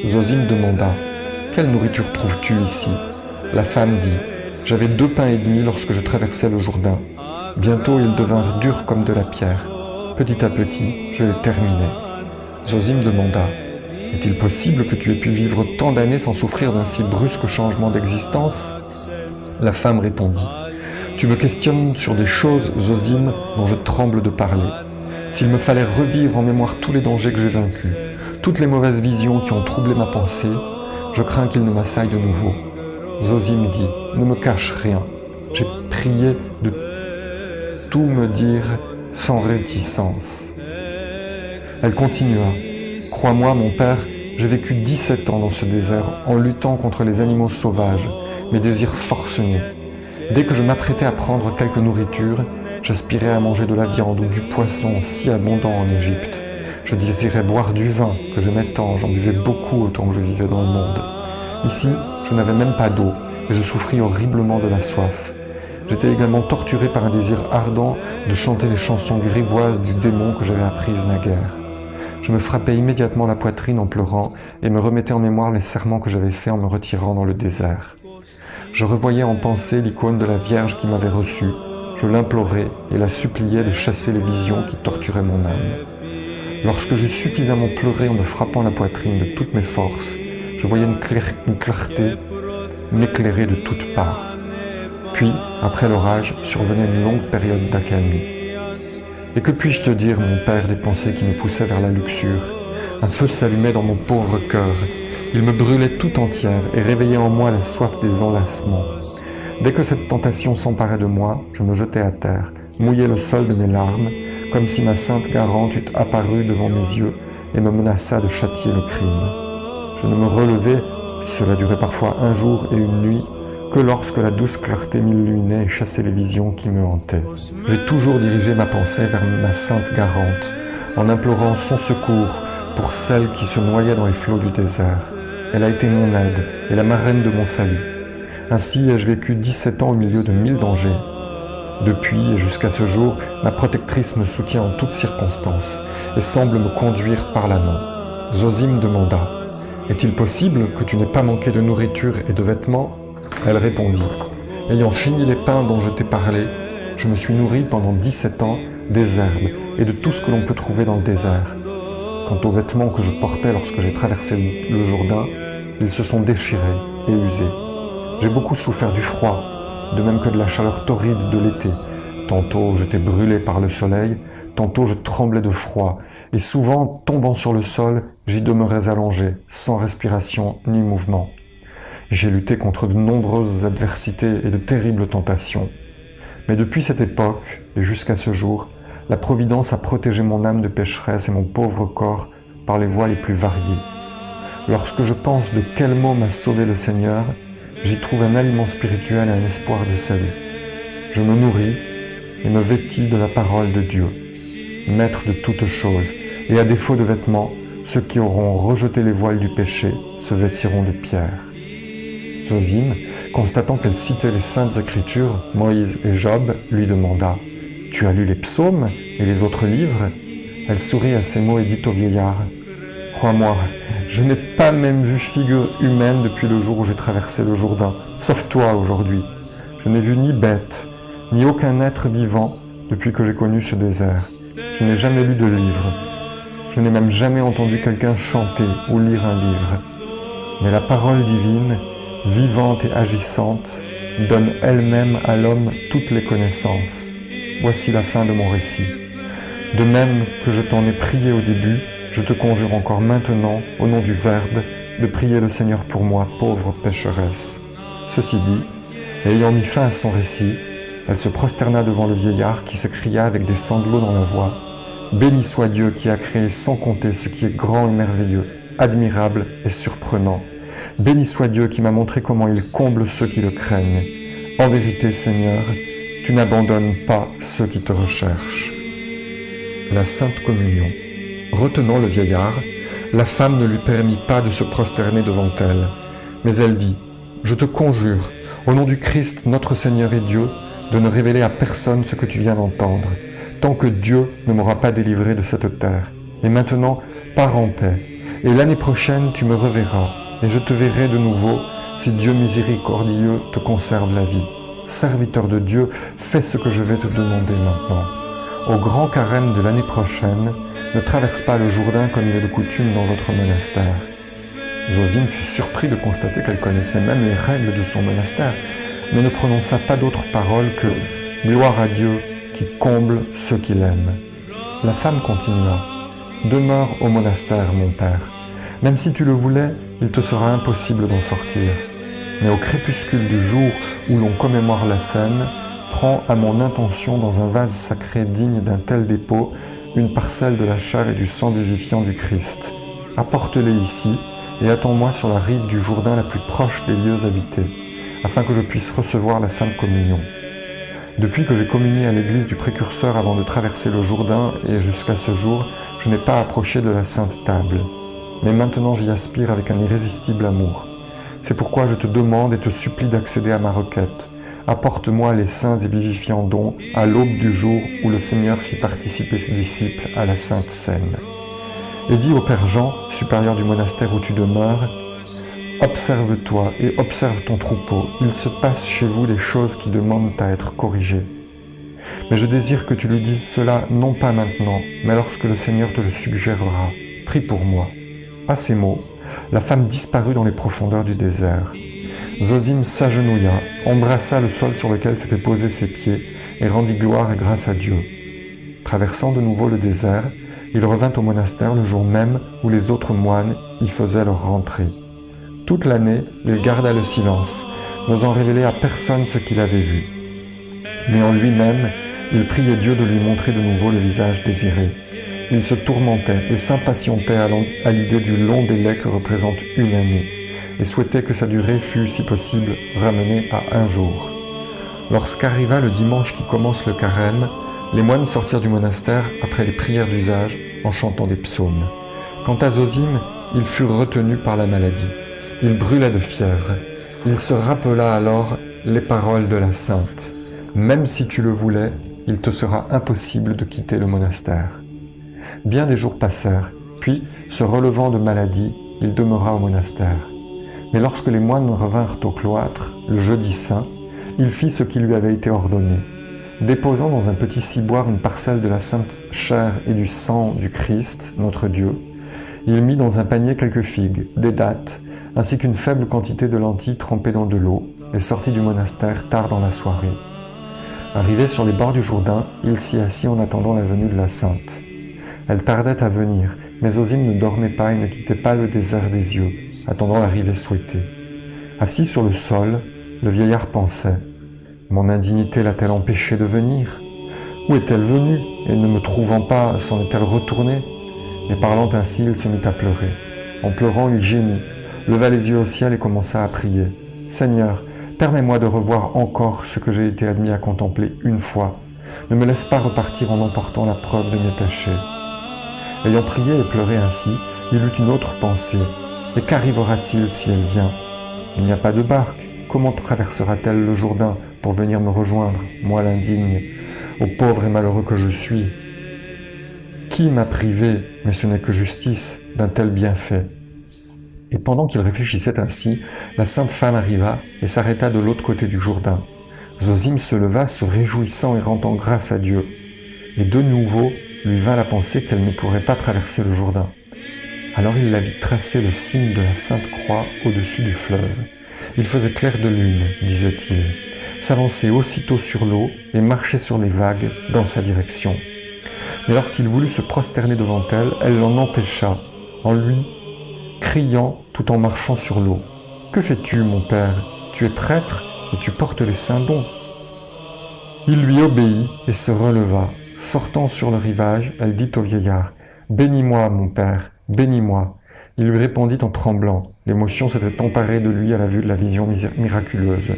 Zosime demanda « Quelle nourriture trouves-tu ici ?» La femme dit « J'avais 2 pains et demi lorsque je traversais le Jourdain. Bientôt ils devinrent durs comme de la pierre. Petit à petit, je les terminai. » Zosime demanda « Est-il possible que tu aies pu vivre tant d'années sans souffrir d'un si brusque changement d'existence ?» La femme répondit « Tu me questionnes sur des choses, Zosime, dont je tremble de parler. S'il me fallait revivre en mémoire tous les dangers que j'ai vaincus, toutes les mauvaises visions qui ont troublé ma pensée, je crains qu'ils ne m'assaillent de nouveau. » Zosime dit « Ne me cache rien. J'ai prié de tout me dire sans réticence. » Elle continua « Crois-moi, mon père, j'ai vécu 17 ans dans ce désert en luttant contre les animaux sauvages, mes désirs forcenés. Dès que je m'apprêtais à prendre quelque nourriture, j'aspirais à manger de la viande ou du poisson si abondant en Égypte. Je désirais boire du vin, que j'aimais tant, j'en buvais beaucoup autant que je vivais dans le monde. Ici, je n'avais même pas d'eau, et je souffris horriblement de la soif. J'étais également torturé par un désir ardent de chanter les chansons grivoises du démon que j'avais apprises naguère. Je me frappais immédiatement la poitrine en pleurant et me remettais en mémoire les serments que j'avais faits en me retirant dans le désert. Je revoyais en pensée l'icône de la Vierge qui m'avait reçu. Je l'implorais et la suppliais de chasser les visions qui torturaient mon âme. Lorsque j'eus suffisamment pleuré en me frappant la poitrine de toutes mes forces, je voyais une clarté m'éclairer de toutes parts. Puis, après l'orage, survenait une longue période d'accalmie. Et que puis-je te dire, mon père, des pensées qui me poussaient vers la luxure? Un feu s'allumait dans mon pauvre cœur. Il me brûlait tout entière et réveillait en moi la soif des enlacements. Dès que cette tentation s'emparait de moi, je me jetais à terre, mouillais le sol de mes larmes, comme si ma sainte Garante eût apparu devant mes yeux et me menaça de châtier le crime. Je ne me relevais, cela durait parfois 1 jour et 1 nuit, que lorsque la douce clarté m'illuminait et chassait les visions qui me hantaient. J'ai toujours dirigé ma pensée vers ma sainte Garante, en implorant son secours pour celle qui se noyait dans les flots du désert. Elle a été mon aide et la marraine de mon salut. Ainsi ai-je vécu 17 ans au milieu de 1000 dangers. Depuis et jusqu'à ce jour, ma protectrice me soutient en toutes circonstances et semble me conduire par la main. Zosime demanda « Est-il possible que tu n'aies pas manqué de nourriture et de vêtements ?» Elle répondit « Ayant fini les pains dont je t'ai parlé, je me suis nourri pendant 17 ans des herbes et de tout ce que l'on peut trouver dans le désert. Quant aux vêtements que je portais lorsque j'ai traversé le Jourdain, ils se sont déchirés et usés. J'ai beaucoup souffert du froid, de même que de la chaleur torride de l'été. Tantôt j'étais brûlé par le soleil, tantôt je tremblais de froid, et souvent, tombant sur le sol, j'y demeurais allongé, sans respiration ni mouvement. J'ai lutté contre de nombreuses adversités et de terribles tentations. Mais depuis cette époque, et jusqu'à ce jour, la Providence a protégé mon âme de pécheresse et mon pauvre corps par les voies les plus variées. Lorsque je pense de quel mot m'a sauvé le Seigneur, j'y trouve un aliment spirituel et un espoir de salut. Je me nourris et me vêtis de la parole de Dieu, maître de toutes choses, et à défaut de vêtements, ceux qui auront rejeté les voiles du péché se vêtiront de pierre. Zosime, constatant qu'elle citait les saintes écritures, Moïse et Job, lui demanda « Tu as lu les psaumes et les autres livres ?» Elle sourit à ces mots et dit au vieillard « Crois-moi, je n'ai pas même vu figure humaine depuis le jour où j'ai traversé le Jourdain, sauf toi aujourd'hui. Je n'ai vu ni bête, ni aucun être vivant depuis que j'ai connu ce désert. Je n'ai jamais lu de livre. Je n'ai même jamais entendu quelqu'un chanter ou lire un livre. Mais la parole divine, vivante et agissante, donne elle-même à l'homme toutes les connaissances. Voici la fin de mon récit. De même que je t'en ai prié au début, je te conjure encore maintenant, au nom du Verbe, de prier le Seigneur pour moi, pauvre pécheresse. » Ceci dit, ayant mis fin à son récit, elle se prosterna devant le vieillard qui s'écria avec des sanglots dans la voix « Béni soit Dieu qui a créé sans compter ce qui est grand et merveilleux, admirable et surprenant. Béni soit Dieu qui m'a montré comment il comble ceux qui le craignent. En vérité, Seigneur, tu n'abandonnes pas ceux qui te recherchent. » La Sainte Communion. Retenant le vieillard, la femme ne lui permit pas de se prosterner devant elle, mais elle dit « Je te conjure, au nom du Christ, notre Seigneur et Dieu, de ne révéler à personne ce que tu viens d'entendre, tant que Dieu ne m'aura pas délivré de cette terre. Et maintenant, pars en paix, et l'année prochaine tu me reverras, et je te verrai de nouveau, si Dieu miséricordieux te conserve la vie. Serviteur de Dieu, fais ce que je vais te demander maintenant. Au grand carême de l'année prochaine, ne traverse pas le Jourdain comme il est de coutume dans votre monastère. » Zosime fut surpris de constater qu'elle connaissait même les règles de son monastère, mais ne prononça pas d'autre parole que « Gloire à Dieu qui comble ceux qui l'aiment. » La femme continua « Demeure au monastère, mon père. Même si tu le voulais, il te sera impossible d'en sortir. Mais au crépuscule du jour où l'on commémore la scène, prends à mon intention dans un vase sacré digne d'un tel dépôt une parcelle de la chair et du sang vivifiant du Christ. Apporte-les ici et attends-moi sur la rive du Jourdain la plus proche des lieux habités, afin que je puisse recevoir la Sainte Communion. Depuis que j'ai communié à l'église du Précurseur avant de traverser le Jourdain et jusqu'à ce jour, je n'ai pas approché de la Sainte Table. Mais maintenant j'y aspire avec un irrésistible amour. C'est pourquoi je te demande et te supplie d'accéder à ma requête. Apporte-moi les saints et vivifiants dons à l'aube du jour où le Seigneur fit participer ses disciples à la Sainte Seine. Et dis au Père Jean, supérieur du monastère où tu demeures, « Observe-toi et observe ton troupeau, il se passe chez vous des choses qui demandent à être corrigées. Mais je désire que tu lui dises cela non pas maintenant, mais lorsque le Seigneur te le suggérera. Prie pour moi. » À ces mots, la femme disparut dans les profondeurs du désert. Zosime s'agenouilla, embrassa le sol sur lequel s'étaient posés ses pieds et rendit gloire et grâce à Dieu. Traversant de nouveau le désert, il revint au monastère le jour même où les autres moines y faisaient leur rentrée. Toute l'année, il garda le silence, n'osant révéler à personne ce qu'il avait vu. Mais en lui-même, il priait Dieu de lui montrer de nouveau le visage désiré. Il se tourmentait et s'impatientait à l'idée du long délai que représente une année, et souhaitait que sa durée fût, si possible, ramenée à 1 jour. Lorsqu'arriva le dimanche qui commence le carême, les moines sortirent du monastère après les prières d'usage en chantant des psaumes. Quant à Zosime, il fut retenu par la maladie. Il brûlait de fièvre. Il se rappela alors les paroles de la sainte. « Même si tu le voulais, il te sera impossible de quitter le monastère. » Bien des jours passèrent, puis, se relevant de maladie, il demeura au monastère. Mais lorsque les moines revinrent au cloître, le jeudi saint, il fit ce qui lui avait été ordonné. Déposant dans un petit ciboire une parcelle de la sainte chair et du sang du Christ, notre Dieu, il mit dans un panier quelques figues, des dattes, ainsi qu'une faible quantité de lentilles trempées dans de l'eau, et sortit du monastère tard dans la soirée. Arrivé sur les bords du Jourdain, il s'y assit en attendant la venue de la Sainte. Elle tardait à venir, mais Zosime ne dormait pas et ne quittait pas le désert des yeux, attendant l'arrivée souhaitée. Assis sur le sol, le vieillard pensait « Mon indignité l'a-t-elle empêché de venir ? Où est-elle venue ? Et ne me trouvant pas, s'en est-elle retournée ?» Et parlant ainsi, il se mit à pleurer. En pleurant, il gémit, leva les yeux au ciel et commença à prier. « Seigneur, permets-moi de revoir encore ce que j'ai été admis à contempler une fois. Ne me laisse pas repartir en emportant la preuve de mes péchés. » Ayant prié et pleuré ainsi, il eut une autre pensée. « Et qu'arrivera-t-il si elle vient ? Il n'y a pas de barque. Comment traversera-t-elle le Jourdain pour venir me rejoindre, moi l'indigne, ô pauvre et malheureux que je suis ? Qui m'a privé, mais ce n'est que justice, d'un tel bienfait ?» Et pendant qu'il réfléchissait ainsi, la sainte femme arriva et s'arrêta de l'autre côté du Jourdain. Zosime se leva, se réjouissant et rendant grâce à Dieu. Et de nouveau lui vint la pensée qu'elle ne pourrait pas traverser le Jourdain. Alors il la vit tracer le signe de la Sainte Croix au-dessus du fleuve. Il faisait clair de lune, disait-il, s'avancer aussitôt sur l'eau et marcher sur les vagues dans sa direction. Mais lorsqu'il voulut se prosterner devant elle, elle l'en empêcha, en lui criant tout en marchant sur l'eau. « Que fais-tu, mon père ? Tu es prêtre et tu portes les saints dons. » Il lui obéit et se releva. Sortant sur le rivage, elle dit au vieillard « Bénis-moi, mon père, bénis-moi » Il lui répondit en tremblant. L'émotion s'était emparée de lui à la vue de la vision miraculeuse.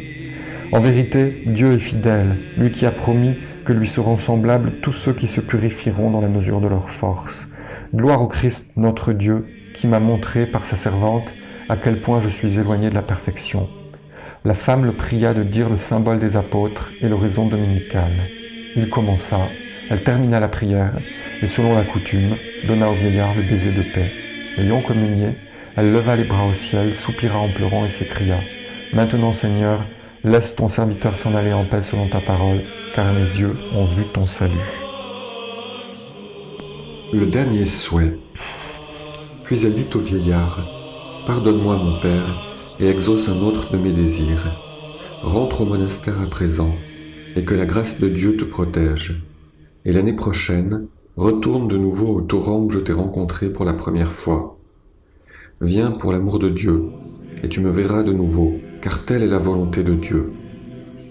En vérité, Dieu est fidèle, lui qui a promis que lui seront semblables tous ceux qui se purifieront dans la mesure de leur force. Gloire au Christ, notre Dieu, qui m'a montré par sa servante à quel point je suis éloigné de la perfection. La femme le pria de dire le symbole des apôtres et l'oraison dominicale. Il commença, elle termina la prière et selon la coutume, donna au vieillard le baiser de paix. Ayant communié, elle leva les bras au ciel, soupira en pleurant et s'écria « Maintenant, Seigneur, laisse ton serviteur s'en aller en paix selon ta parole, car mes yeux ont vu ton salut. » Le dernier souhait. Puis elle dit au vieillard « Pardonne-moi, mon père, et exauce un autre de mes désirs. Rentre au monastère à présent, et que la grâce de Dieu te protège. Et l'année prochaine, retourne de nouveau au torrent où je t'ai rencontré pour la première fois. Viens pour l'amour de Dieu, et tu me verras de nouveau, car telle est la volonté de Dieu. »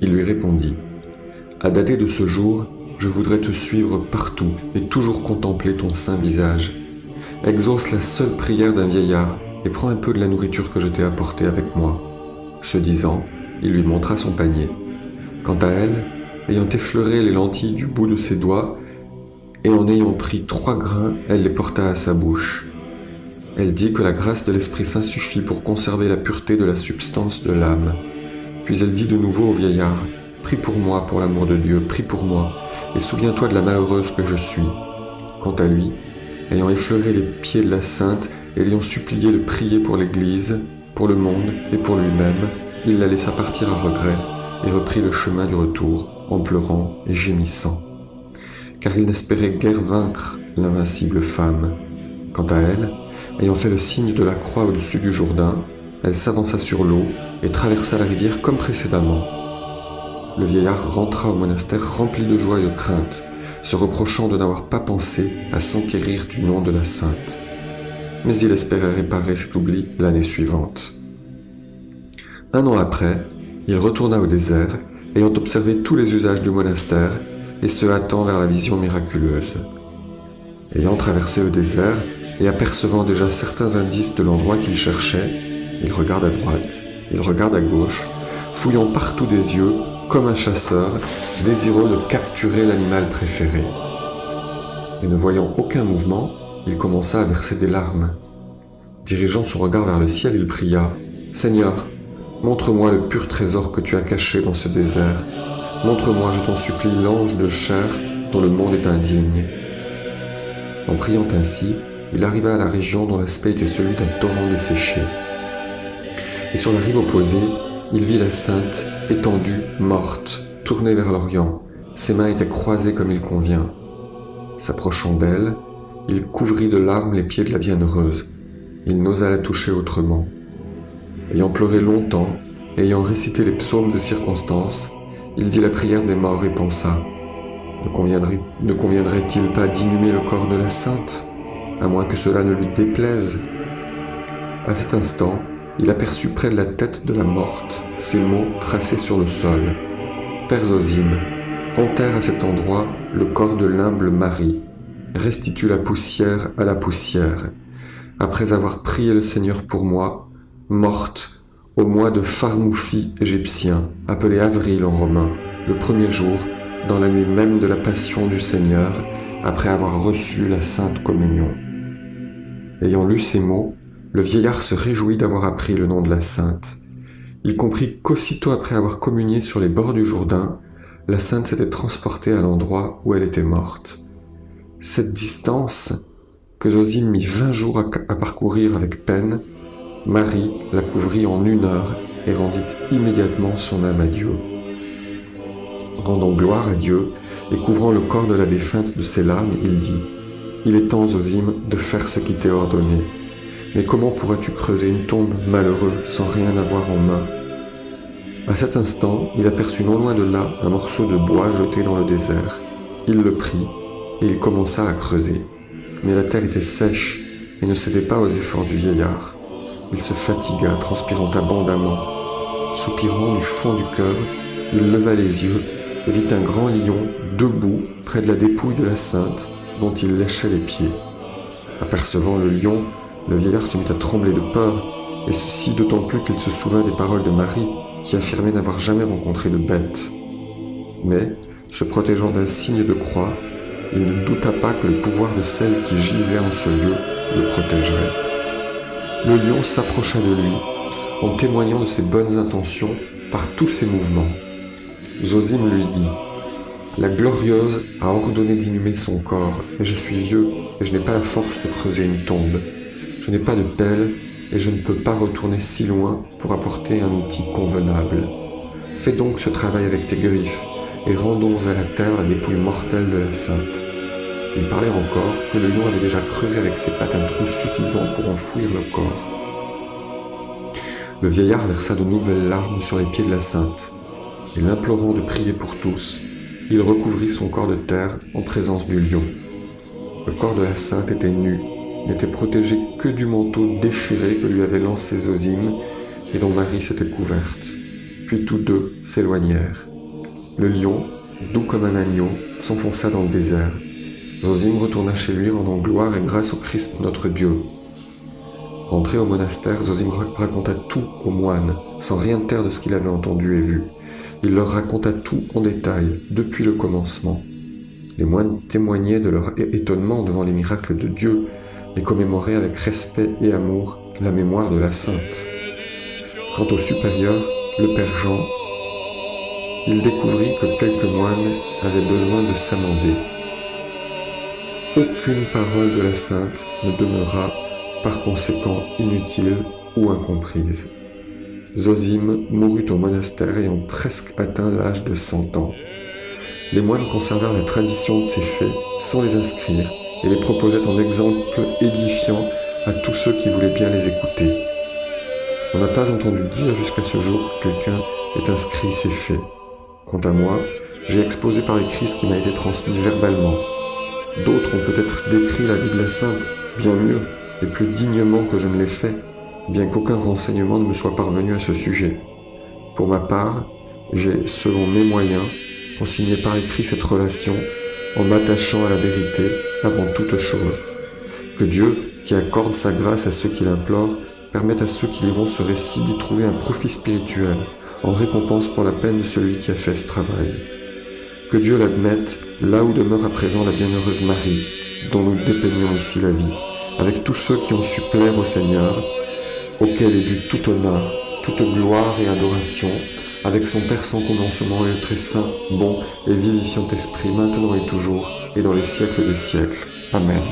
Il lui répondit « À dater de ce jour, je voudrais te suivre partout et toujours contempler ton saint visage. Exauce la seule prière d'un vieillard et prends un peu de la nourriture que je t'ai apportée avec moi. » Ce disant, il lui montra son panier. Quant à elle, ayant effleuré les lentilles du bout de ses doigts, et en ayant pris 3 grains, elle les porta à sa bouche. Elle dit que la grâce de l'Esprit Saint suffit pour conserver la pureté de la substance de l'âme. Puis elle dit de nouveau au vieillard « Prie pour moi, pour l'amour de Dieu, prie pour moi, et souviens-toi de la malheureuse que je suis. » Quant à lui, ayant effleuré les pieds de la Sainte et l'ayant supplié de prier pour l'Église, pour le monde et pour lui-même, il la laissa partir à regret et reprit le chemin du retour en pleurant et gémissant. Car il n'espérait guère vaincre l'invincible femme. Quant à elle, ayant fait le signe de la croix au-dessus du Jourdain, elle s'avança sur l'eau et traversa la rivière comme précédemment. Le vieillard rentra au monastère rempli de joie et de crainte, se reprochant de n'avoir pas pensé à s'enquérir du nom de la sainte. Mais il espérait réparer cet oubli l'année suivante. 1 an après, il retourna au désert, ayant observé tous les usages du monastère et se hâtant vers la vision miraculeuse. Ayant traversé le désert et apercevant déjà certains indices de l'endroit qu'il cherchait, il regarde à droite, il regarde à gauche, fouillant partout des yeux, comme un chasseur, désireux de capturer l'animal préféré. Et ne voyant aucun mouvement, il commença à verser des larmes. Dirigeant son regard vers le ciel, il pria « Seigneur, montre-moi le pur trésor que tu as caché dans ce désert. Montre-moi, je t'en supplie, l'ange de chair dont le monde est indigne. » En priant ainsi, il arriva à la région dont l'aspect était celui d'un torrent desséché. Et sur la rive opposée, il vit la Sainte, étendue, morte, tournée vers l'Orient. Ses mains étaient croisées comme il convient. S'approchant d'elle, il couvrit de larmes les pieds de la bienheureuse. Il n'osa la toucher autrement. Ayant pleuré longtemps, ayant récité les psaumes de circonstance, Il dit la prière des morts et pensa : ne conviendrait-il pas d'inhumer le corps de la sainte, à moins que cela ne lui déplaise ? À cet instant, il aperçut près de la tête de la morte ces mots tracés sur le sol : Père Zosime, enterre à cet endroit le corps de l'humble Marie, restitue la poussière à la poussière. Après avoir prié le Seigneur pour moi, morte au mois de Pharmoufi égyptien, appelé avril en romain, le premier jour, dans la nuit même de la Passion du Seigneur, après avoir reçu la Sainte Communion. Ayant lu ces mots, le vieillard se réjouit d'avoir appris le nom de la Sainte. Il comprit qu'aussitôt après avoir communié sur les bords du Jourdain, la Sainte s'était transportée à l'endroit où elle était morte. Cette distance, que Zosime mit 20 jours à parcourir avec peine, Marie la couvrit en 1 heure et rendit immédiatement son âme à Dieu. Rendant gloire à Dieu et couvrant le corps de la défunte de ses larmes, il dit : « Il est temps, Zosime, de faire ce qui t'est ordonné. Mais comment pourras-tu creuser une tombe, malheureux, sans rien avoir en main ?» À cet instant, il aperçut non loin de là un morceau de bois jeté dans le désert. Il le prit et il commença à creuser. Mais la terre était sèche et ne cédait pas aux efforts du vieillard. Il se fatigua, transpirant abondamment. Soupirant du fond du cœur, il leva les yeux et vit un grand lion debout près de la dépouille de la sainte dont il léchait les pieds. Apercevant le lion, le vieillard se mit à trembler de peur, et ceci d'autant plus qu'il se souvint des paroles de Marie, qui affirmait n'avoir jamais rencontré de bête. Mais, se protégeant d'un signe de croix, il ne douta pas que le pouvoir de celle qui gisait en ce lieu le protégerait. Le lion s'approcha de lui, en témoignant de ses bonnes intentions par tous ses mouvements. Zosime lui dit : « La glorieuse a ordonné d'inhumer son corps, mais je suis vieux et je n'ai pas la force de creuser une tombe. Je n'ai pas de pelle et je ne peux pas retourner si loin pour apporter un outil convenable. Fais donc ce travail avec tes griffes et rendons à la terre la dépouille mortelle de la sainte. » Il parlait encore que le lion avait déjà creusé avec ses pattes un trou suffisant pour enfouir le corps. Le vieillard versa de nouvelles larmes sur les pieds de la sainte, et l'implorant de prier pour tous, il recouvrit son corps de terre en présence du lion. Le corps de la sainte était nu, n'était protégé que du manteau déchiré que lui avait lancé Zosime et dont Marie s'était couverte. Puis tous deux s'éloignèrent. Le lion, doux comme un agneau, s'enfonça dans le désert. Zosime retourna chez lui, rendant gloire et grâce au Christ notre Dieu. Rentré au monastère, Zosime raconta tout aux moines, sans rien taire de ce qu'il avait entendu et vu. Il leur raconta tout en détail, depuis le commencement. Les moines témoignaient de leur étonnement devant les miracles de Dieu et commémoraient avec respect et amour la mémoire de la sainte. Quant au supérieur, le père Jean, il découvrit que quelques moines avaient besoin de s'amender. Aucune parole de la sainte ne demeura par conséquent inutile ou incomprise. Zosime mourut au monastère ayant presque atteint l'âge de 100 ans. Les moines conservèrent la tradition de ces faits sans les inscrire et les proposaient en exemple édifiant à tous ceux qui voulaient bien les écouter. On n'a pas entendu dire jusqu'à ce jour que quelqu'un ait inscrit ces faits. Quant à moi, j'ai exposé par écrit ce qui m'a été transmis verbalement. D'autres ont peut-être décrit la vie de la sainte, bien mieux et plus dignement que je ne l'ai fait, bien qu'aucun renseignement ne me soit parvenu à ce sujet. Pour ma part, j'ai, selon mes moyens, consigné par écrit cette relation en m'attachant à la vérité avant toute chose. Que Dieu, qui accorde sa grâce à ceux qui l'implorent, permette à ceux qui liront ce récit d'y trouver un profit spirituel, en récompense pour la peine de celui qui a fait ce travail. Que Dieu l'admette là où demeure à présent la bienheureuse Marie, dont nous dépeignons ici la vie, avec tous ceux qui ont su plaire au Seigneur, auquel est dû tout honneur, toute gloire et adoration, avec son Père sans commencement et le très saint, bon et vivifiant esprit, maintenant et toujours, et dans les siècles des siècles. Amen.